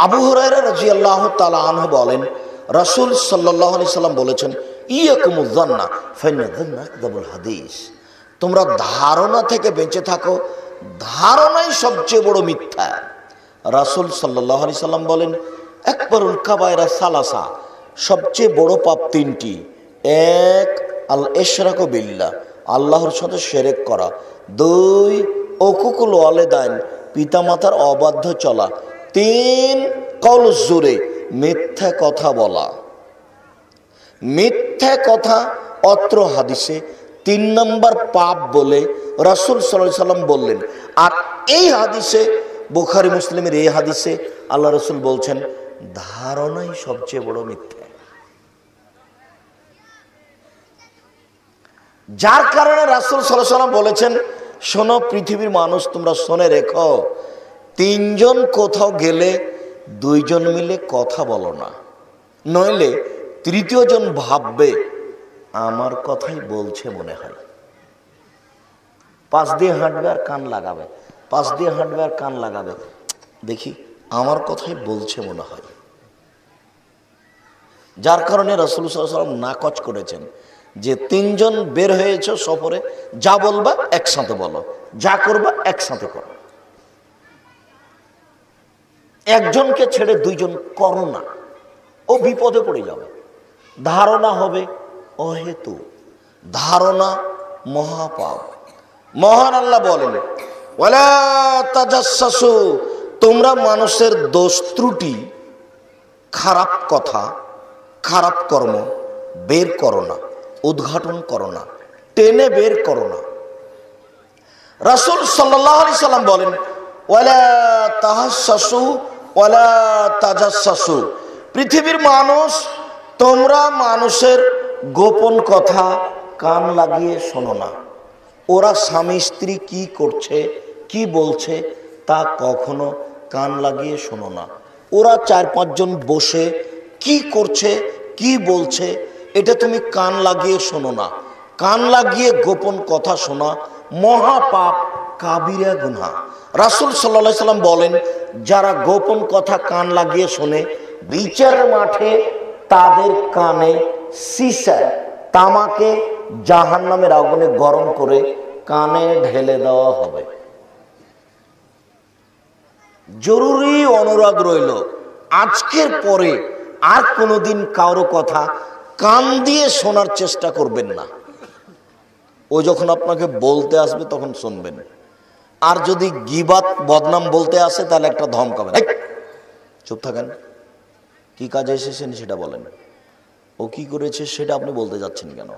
আবু হুরায়রা রাদিয়াল্লাহু তাআলা আনহু বলেন, রাসূল সাল্লাল্লাহু আলাইহি সাল্লাম বলেছেন, ইয়াকুমুয যান্না ফাইন্না যান্না আকযাবুল হাদিস। তোমরা ধারণা থেকে বেঁচে থাকো, ধারণাই সবচেয়ে বড় মিথ্যা। রাসূল সাল্লাল্লাহু আলাইহি সাল্লাম বলেন, আকবারুল কাবায়রা সালাসা, সবচেয়ে বড় পাপ তিনটি। এক, আল ইশরাকু বিল্লাহ, আল্লাহর সাথে শিরক করা। দুই, উকুকুল ওয়ালিদাইন, পিতামাতার অবাধ্য চলা। তিন, কওলুজ জুরে, মিথ্যা কথা বলা। মিথ্যা কথা অত্র হাদিসে 3 নম্বর পাপ বলে রাসূল সাল্লাল্লাহু আলাইহি সাল্লাম বললেন। আর এই হাদিসে, বুখারী মুসলিমের এই হাদিসে আল্লাহ রাসূল বলছেন, ধারণাই সবচেয়ে বড় মিথ্যা। যার কারণে রাসূল সাল্লাল্লাহু আলাইহি সাল্লাম বলেছেন, শোনো পৃথিবীর মানুষ, তোমরা শুনে রেখো, 3 জন কোথাও গেলে 2 জন মিলে কথা বলো না, নইলে 3য় জন ভাববে আমার কথাই বলছে মনে হয়। 5 দিয়ে হাঁটবে আর কান লাগাবে, 5 দিয়ে হাঁটবে আর কান লাগাবে, দেখি আমার কথাই বলছে মনে হয়। যার কারণে রাসূল সাল্লাল্লাহু আলাইহি সাল্লাম নাকচ করেছেন যে 3 জন বের হয়েছে সফরে, যা বলবা একসাথে বলো, যা করবা একসাথে করো। একজনকে ছেড়ে 2 জন করো না, ও বিপদে পড়ে যাবে। ধারণা হবে অহেতু, ধারণা মহাপাপ। মহান আল্লাহ বলেন, ওয়ালা তাজাসসু, তোমরা মানুষের দোষ ত্রুটি, খারাপ কথা, খারাপ কর্ম বের করো না, উদ্ঘাটন করো না, টেনে বের করো না। রাসূল সাল্লাল্লাহু আলাইহি সাল্লাম বলেন, ওয়ালা তাহাসসু ওয়ালা তাজাসসু, পৃথিবীর মানুষ, তোমরা মানুষের গোপন কথা কান লাগিয়ে শোনো না। ওরা স্বামী স্ত্রী কি করছে, কি বলছে, তা কখনো কান লাগিয়ে শোনো না। ওরা 4-5 জন বসে কি করছে, কি বলছে, এটা তুমি কান লাগিয়ে শোনো না। কান লাগিয়ে গোপন কথা শোনা মহাপাপ, কাবিরা গুনাহ। রাসূল সাল্লাল্লাহু আলাইহি সাল্লাম বলেন, যারা গোপন কথা কান লাগিয়ে শোনে, বিচারের মাঠে তাদের কানে সীসা, তামাকে জাহান্নামের আগুনে গরম করে কানে ঢেলে দেওয়া হবে। জরুরি অনুরোধ রইল, আজকের পরে আর কোনোদিন কারো কথা কান দিয়ে শোনার চেষ্টা করবেন না। ও যখন আপনাকে বলতে আসবে তখন শুনবেন। আর যদি গীবাত বদনাম বলতে আসে তাহলে একটা ধমকাবেন, চুপ থাকেন, কি কাজে এসেছেন সেটা বলেন, ও কি করেছে সেটা আপনি বলতে যাচ্ছেন কেন?